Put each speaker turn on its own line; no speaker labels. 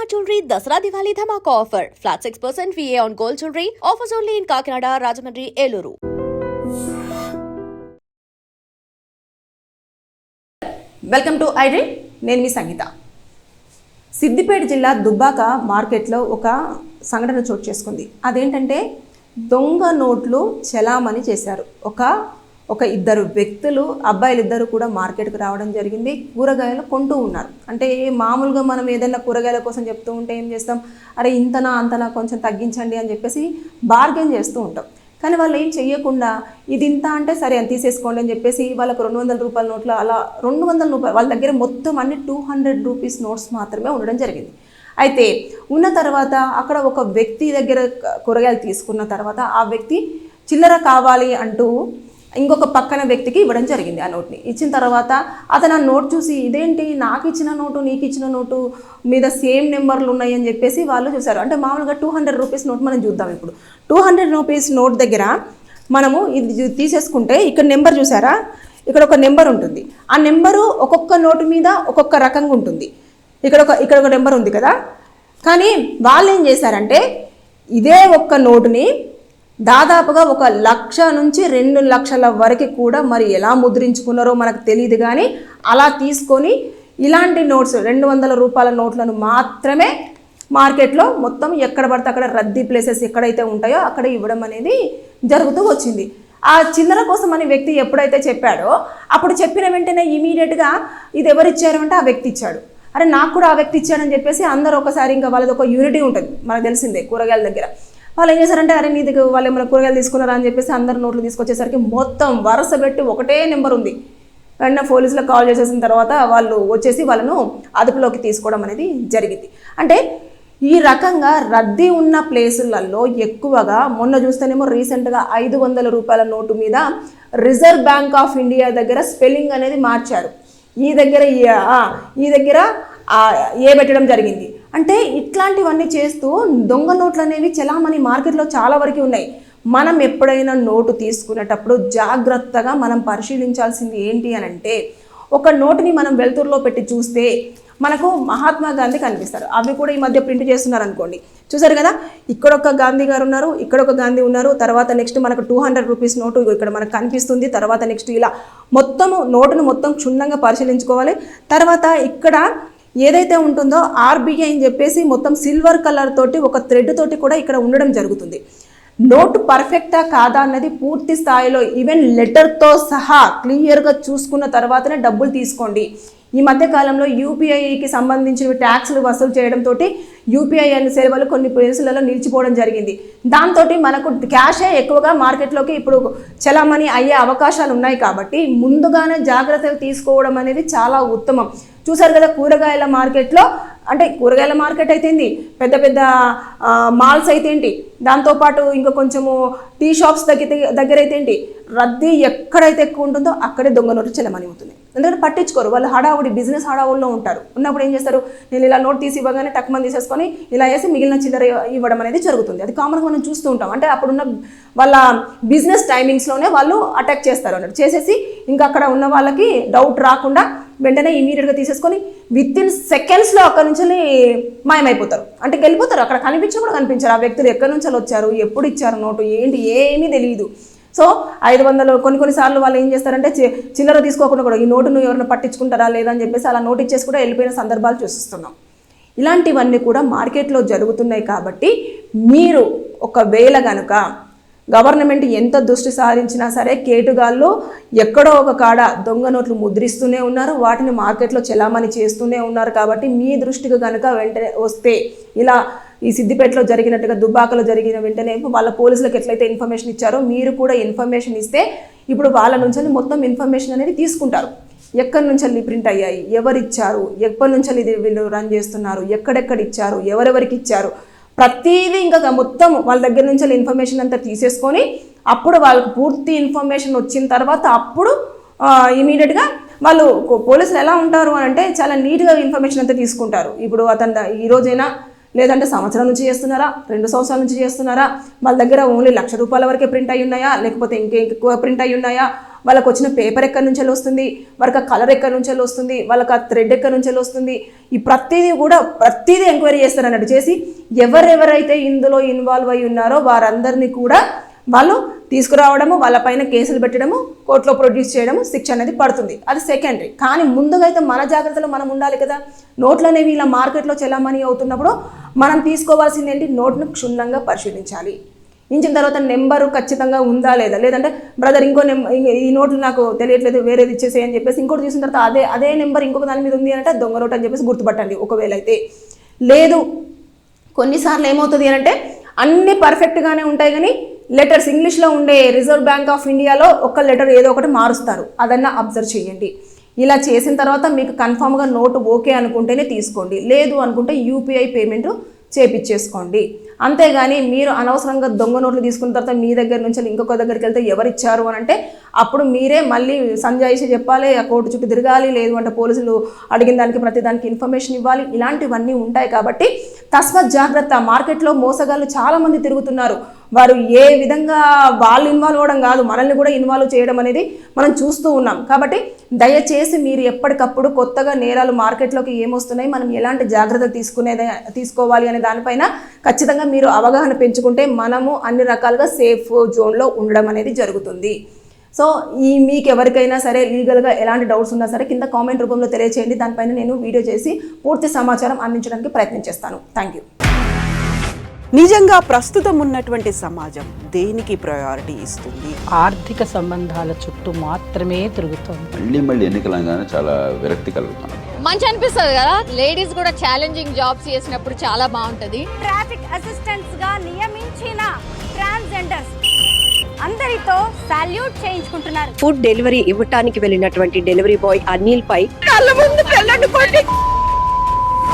Shalimar Jewelry Dasra Diwali Dhamaka offer. Flat 6% VA on gold jewelry. Offers only in Kakinada, Rajahmundry, Eluru.
Welcome to I dream. నేను మీ సంగీత. సిద్దిపేట జిల్లా దుబ్బాక మార్కెట్లో ఒక సంఘటన చోటు చేసుకుంది. అదేంటంటే దొంగ నోట్లు చలామణి చేశారు. ఒక ఇద్దరు వ్యక్తులు, అబ్బాయిలు ఇద్దరు కూడా మార్కెట్కి రావడం జరిగింది. కూరగాయలు కొంటూ ఉన్నారు. అంటే మామూలుగా మనం ఏదైనా కూరగాయల కోసం చెప్తూ ఉంటే ఏం చేస్తాం, అరే ఇంతనా అంతనా కొంచెం తగ్గించండి అని చెప్పేసి బార్గెన్ చేస్తూ ఉంటాం. కానీ వాళ్ళు ఏం చెయ్యకుండా ఇది ఇంత అంటే సరే అని తీసేసుకోండి అని చెప్పేసి వాళ్ళకు 200 రూపాయల నోట్లు, అలా 200 రూపాయలు వాళ్ళ దగ్గర మొత్తం అన్ని 200 రూపీస్ నోట్స్ మాత్రమే ఉండడం జరిగింది. అయితే ఉన్న తర్వాత అక్కడ ఒక వ్యక్తి దగ్గర కూరగాయలు తీసుకున్న తర్వాత ఆ వ్యక్తి చిల్లర కావాలి అంటూ ఇంకొక పక్కన వ్యక్తికి ఇవ్వడం జరిగింది. ఆ నోట్ని ఇచ్చిన తర్వాత అతను ఆ నోట్ చూసి ఇదేంటి నాకు ఇచ్చిన నోటు నీకు ఇచ్చిన నోటు మీద సేమ్ నెంబర్లు ఉన్నాయి అని చెప్పేసి వాళ్ళు చూశారు. అంటే మామూలుగా 200 రూపీస్ నోట్ మనం చూద్దాం. ఇప్పుడు 200 రూపీస్ నోట్ దగ్గర మనము ఇది తీసేసుకుంటే ఇక్కడ నెంబర్ చూసారా, ఇక్కడ ఒక నెంబర్ ఉంటుంది. ఆ నెంబరు ఒక్కొక్క నోటు మీద ఒక్కొక్క రకంగా ఉంటుంది. ఇక్కడ ఒక నెంబర్ ఉంది కదా. కానీ వాళ్ళు ఏం చేశారంటే ఇదే ఒక్క నోటుని దాదాపుగా 1 లక్ష నుంచి 2 లక్షల వరకు కూడా మరి ఎలా ముద్రించుకున్నారో మనకు తెలియదు. కానీ అలా తీసుకొని ఇలాంటి నోట్స్ 200 రూపాయల నోట్లను మాత్రమే మార్కెట్లో మొత్తం ఎక్కడ పడితే అక్కడ రద్దీ ప్లేసెస్ ఎక్కడైతే ఉంటాయో అక్కడ ఇవ్వడం అనేది జరుగుతూ వచ్చింది. ఆ చిల్లర కోసం అనే వ్యక్తి ఎప్పుడైతే చెప్పాడో అప్పుడు చెప్పిన వెంటనే ఇమీడియట్గా ఇది ఎవరు ఇచ్చారు అంటే ఆ వ్యక్తి ఇచ్చాడు. అరే నాకు కూడా ఆ వ్యక్తి ఇచ్చాడని చెప్పేసి అందరూ ఒకసారి ఇంకా వాళ్ళది ఒక యూనిటీ ఉంటుంది మనకు తెలిసిందే కూరగాయల దగ్గర. వాళ్ళు ఏం చేశారంటే అరే నీ దగ్గర వాళ్ళు ఏమైనా కూరగాయలు తీసుకున్నారా అని చెప్పేసి అందరు నోట్లు తీసుకొచ్చేసరికి మొత్తం వరుస పెట్టి ఒకటే నెంబర్ ఉంది. వెంటనే పోలీసులకు కాల్ చేసేసిన తర్వాత వాళ్ళు వచ్చేసి వాళ్ళను అదుపులోకి తీసుకోవడం అనేది జరిగింది. అంటే ఈ రకంగా రద్దీ ఉన్న ప్లేసులలో ఎక్కువగా మొన్న చూస్తేనేమో రీసెంట్గా 500 రూపాయల నోటు మీద రిజర్వ్ బ్యాంక్ ఆఫ్ ఇండియా దగ్గర స్పెల్లింగ్ అనేది మార్చారు. ఈ దగ్గర ఏ పెట్టడం జరిగింది. అంటే ఇట్లాంటివన్నీ చేస్తూ దొంగ నోట్లు అనేవి చలామణి మార్కెట్లో చాలా వరకు ఉన్నాయి. మనం ఎప్పుడైనా నోటు తీసుకునేటప్పుడు జాగ్రత్తగా మనం పరిశీలించాల్సింది ఏంటి అని అంటే ఒక నోటుని మనం వెలుతురులో పెట్టి చూస్తే మనకు మహాత్మా గాంధీ కనిపిస్తారు. అవి కూడా ఈ మధ్య ప్రింట్ చేస్తున్నారు అనుకోండి, చూసారు కదా. ఇక్కడ ఒక గాంధీ గారు ఉన్నారు, ఇక్కడ ఒక గాంధీ ఉన్నారు. తర్వాత నెక్స్ట్ మనకు 200 రూపీస్ నోటు ఇక్కడ మనకు కనిపిస్తుంది. తర్వాత నెక్స్ట్ ఇలా మొత్తము నోటును మొత్తం క్షుణ్ణంగా పరిశీలించుకోవాలి. తర్వాత ఇక్కడ ఏదైతే ఉంటుందో ఆర్బీఐ అని చెప్పేసి మొత్తం సిల్వర్ కలర్ తోటి ఒక థ్రెడ్ తోటి కూడా ఇక్కడ ఉండడం జరుగుతుంది. నోటు పర్ఫెక్టా కాదా అన్నది పూర్తి స్థాయిలో ఈవెన్ లెటర్తో సహా క్లియర్గా చూసుకున్న తర్వాతనే డబ్బులు తీసుకోండి. ఈ మధ్య కాలంలో యూపీఐకి సంబంధించిన ట్యాక్స్లు వసూలు చేయడంతో యూపీఐ అనే సేవలు కొన్ని ప్లేసులలో నిలిచిపోవడం జరిగింది. దాంతో మనకు క్యాషే ఎక్కువగా మార్కెట్లోకి ఇప్పుడు చలామణి అయ్యే అవకాశాలు ఉన్నాయి. కాబట్టి ముందుగానే జాగ్రత్తలు తీసుకోవడం అనేది చాలా ఉత్తమం. చూసారు కదా కూరగాయల మార్కెట్లో, అంటే కూరగాయల మార్కెట్ అయితే ఏంటి, పెద్ద పెద్ద మాల్స్ అయితే ఏంటి, దాంతోపాటు ఇంకా కొంచెము టీ షాప్స్ దగ్గర అయితే ఏంటి, రద్దీ ఎక్కడైతే ఎక్కువ ఉంటుందో అక్కడే దొంగ నోటు చలామణి అవుతుంది. ఎందుకంటే పట్టించుకోరు, వాళ్ళు హడావుడి బిజినెస్ హడావుల్లో ఉంటారు. ఉన్నప్పుడు ఏం చేస్తారు, నేను ఇలా నోట్ తీసి ఇవ్వగానే టక్మని తీసేసుకొని ఇలా వేసి మిగిలిన చిల్లర ఇవ్వడం అనేది జరుగుతుంది. అది కామన్గా మనం చూస్తూ ఉంటాం. అంటే అప్పుడున్న వాళ్ళ బిజినెస్ టైమింగ్స్లోనే వాళ్ళు అటాక్ చేస్తారు అన్నట్టు. చేసేసి ఇంకా అక్కడ ఉన్న వాళ్ళకి డౌట్ రాకుండా వెంటనే ఇమీడియట్గా తీసేసుకొని విత్ ఇన్ సెకండ్స్లో అక్కడ నుంచి మాయమైపోతారు. అంటే వెళ్ళిపోతారు, అక్కడ కూడా కనిపించారు. ఆ వ్యక్తులు ఎక్కడి నుంచి వచ్చారు, ఎప్పుడు ఇచ్చారు నోటు ఏంటి ఏమీ తెలియదు. సో 500 కొన్నిసార్లు వాళ్ళు ఏం చేస్తారంటే చిల్లర తీసుకోకుండా కూడా ఈ నోటును ఎవరైనా పట్టించుకుంటారా లేదా అని చెప్పేసి అలా నోట్ ఇచ్చేసి కూడా వెళ్ళిపోయిన సందర్భాలు చూస్తున్నాం. ఇలాంటివన్నీ కూడా మార్కెట్లో జరుగుతున్నాయి. కాబట్టి మీరు ఒకవేళ కనుక గవర్నమెంట్ ఎంత దృష్టి సారించినా సరే కేటుగాళ్ళు ఎక్కడో ఒక కాడ దొంగ నోట్లు ముద్రిస్తూనే ఉన్నారు, వాటిని మార్కెట్లో చలామణి చేస్తూనే ఉన్నారు. కాబట్టి మీ దృష్టికి కనుక వెంటనే వస్తే ఇలా ఈ సిద్దిపేటలో జరిగినట్టుగా దుబ్బాకలో జరిగిన వెంటనే వాళ్ళ పోలీసులకు ఎట్లయితే ఇన్ఫర్మేషన్ ఇచ్చారో మీరు కూడా ఇన్ఫర్మేషన్ ఇస్తే ఇప్పుడు వాళ్ళ నుంచి మొత్తం ఇన్ఫర్మేషన్ అనేది తీసుకుంటారు. ఎక్కడి నుంచి ప్రింట్ అయ్యాయి, ఎవరు ఇచ్చారు, ఎప్పటి నుంచి ఇది వీళ్ళు రన్ చేస్తున్నారు, ఎక్కడెక్కడ ఇచ్చారు, ఎవరెవరికి ఇచ్చారు, ప్రతిదీ ఇంకా మొత్తం వాళ్ళ దగ్గర నుంచి ఇన్ఫర్మేషన్ అంతా తీసేసుకొని అప్పుడు వాళ్ళకు పూర్తి ఇన్ఫర్మేషన్ వచ్చిన తర్వాత అప్పుడు ఇమీడియట్గా వాళ్ళు పోలీసులు ఎలా ఉంటారు అని అంటే చాలా నీట్గా ఇన్ఫర్మేషన్ అంతా తీసుకుంటారు. ఇప్పుడు అతను ఈరోజైనా లేదంటే సంవత్సరం నుంచి చేస్తున్నారా, 2 సంవత్సరాల నుంచి చేస్తున్నారా, వాళ్ళ దగ్గర ఓన్లీ 1,00,000 రూపాయల వరకే ప్రింట్ అయ్యి ఉన్నాయా, లేకపోతే ఇంకెక్కువ ప్రింట్ అయ్యి ఉన్నాయా, వాళ్ళకి వచ్చిన పేపర్ ఎక్కడి నుంచి వస్తుంది, వాళ్ళకి ఆ కలర్ ఎక్కడి నుంచి వస్తుంది, వాళ్ళకి ఆ థ్రెడ్ ఎక్కడి నుంచి వస్తుంది, ఈ ప్రతిదీ ఎంక్వైరీ చేస్తారు అన్నట్టు. చేసి ఎవరెవరైతే ఇందులో ఇన్వాల్వ్ అయి ఉన్నారో వారందరినీ కూడా వాళ్ళు తీసుకురావడము, వాళ్ళపైన కేసులు పెట్టడము, కోర్టులో ప్రొడ్యూస్ చేయడము, శిక్ష అనేది పడుతుంది. అది సెకండరీ. కానీ ముందుగా అయితే మన జాగ్రత్తలో మనం ఉండాలి కదా. నోట్లు అనేవి ఇలా మార్కెట్లో చెలామణి అవుతున్నప్పుడు మనం తీసుకోవాల్సింది ఏంటి, నోట్ను క్షుణ్ణంగా పరిశీలించాలి. ఇంచిన తర్వాత నెంబరు ఖచ్చితంగా ఉందా లేదా, లేదంటే బ్రదర్ ఈ నోట్లు నాకు తెలియట్లేదు వేరేది ఇచ్చేసేయి అని చెప్పేసి ఇంకోటి చూసిన తర్వాత అదే నెంబర్ ఇంకొక దాని మీద ఉంది అంటే దొంగ నోట్ అని చెప్పేసి గుర్తుపట్టండి. ఒకవేళ అయితే లేదు, కొన్నిసార్లు ఏమవుతుంది అంటే అన్నీ పర్ఫెక్ట్గానే ఉంటాయి కానీ లెటర్స్ ఇంగ్లీష్లో ఉండే రిజర్వ్ బ్యాంక్ ఆఫ్ ఇండియాలో ఒక లెటర్ ఏదో ఒకటి మారుస్తారు. అదన్నా అబ్జర్వ్ చేయండి. ఇలా చేసిన తర్వాత మీకు కన్ఫామ్గా నోటు ఓకే అనుకుంటేనే తీసుకోండి, లేదు అనుకుంటే యూపీఐ పేమెంట్ చేపించేసుకోండి. అంతేగాని మీరు అనవసరంగా దొంగ నోట్లు తీసుకున్న తర్వాత మీ దగ్గర నుంచి ఇంకొక దగ్గరికి వెళ్తే ఎవరు ఇచ్చారు అని అంటే అప్పుడు మీరే మళ్ళీ సంజాయిషి చెప్పాలి, ఆ కోర్టు చుట్టూ తిరగాలి, లేదు అంటే పోలీసులు అడిగిన దానికి ప్రతి దానికి ఇన్ఫర్మేషన్ ఇవ్వాలి. ఇలాంటివన్నీ ఉంటాయి కాబట్టి తస్మాత్ జాగ్రత్త. మార్కెట్లో మోసగాళ్ళు చాలామంది తిరుగుతున్నారు. వారు ఏ విధంగా వాళ్ళు ఇన్వాల్వ్ అవ్వడం కాదు, మనల్ని కూడా ఇన్వాల్వ్ చేయడం అనేది మనం చూస్తూ ఉన్నాం. కాబట్టి దయచేసి మీరు ఎప్పటికప్పుడు కొత్తగా నేరాలు మార్కెట్లోకి ఏమొస్తున్నాయి, మనం ఎలాంటి జాగ్రత్తలు తీసుకోవాలి అనే దానిపైన ఖచ్చితంగా మీరు అవగాహన పెంచుకుంటే మనము అన్ని రకాలుగా సేఫ్ జోన్లో ఉండడం అనేది జరుగుతుంది. సో మీకు ఎవరికైనా సరే లీగల్గా ఎలాంటి డౌట్స్ ఉన్నా సరే కింద కామెంట్ రూపంలో తెలియచేయండి. దానిపైన నేను వీడియో చేసి పూర్తి సమాచారం అందించడానికి ప్రయత్నం చేస్తాను. Thank you.
నిజంగా ప్రస్తుతం ఉన్నటువంటి సమాజం దేనికి ప్రయారిటీ ఇస్తుంది?
ఆర్థిక సంబంధాల చుట్టూ మాత్రమే తిరుగుతుంది.
మళ్ళీ ఎన్నికలంగానే చాలా విరక్తి కలుగుతాను.
మంచి అనిపిస్తుంది కదా, లేడీస్ కూడా ఛాలెంజింగ్ జాబ్స్ చేసినప్పుడు చాలా బాగుంటది.
ట్రాఫిక్ అసిస్టెంట్స్ గా నియమించిన ట్రాన్స్జెండర్స్ అందరితో సాల్యూట్ చేయించుకుంటున్నారు.
ఫుడ్ డెలివరీ ఇవ్వటానికి వెళ్ళినటువంటి డెలివరీ బాయ్ అనిల్ పై కళ్ళ ముందు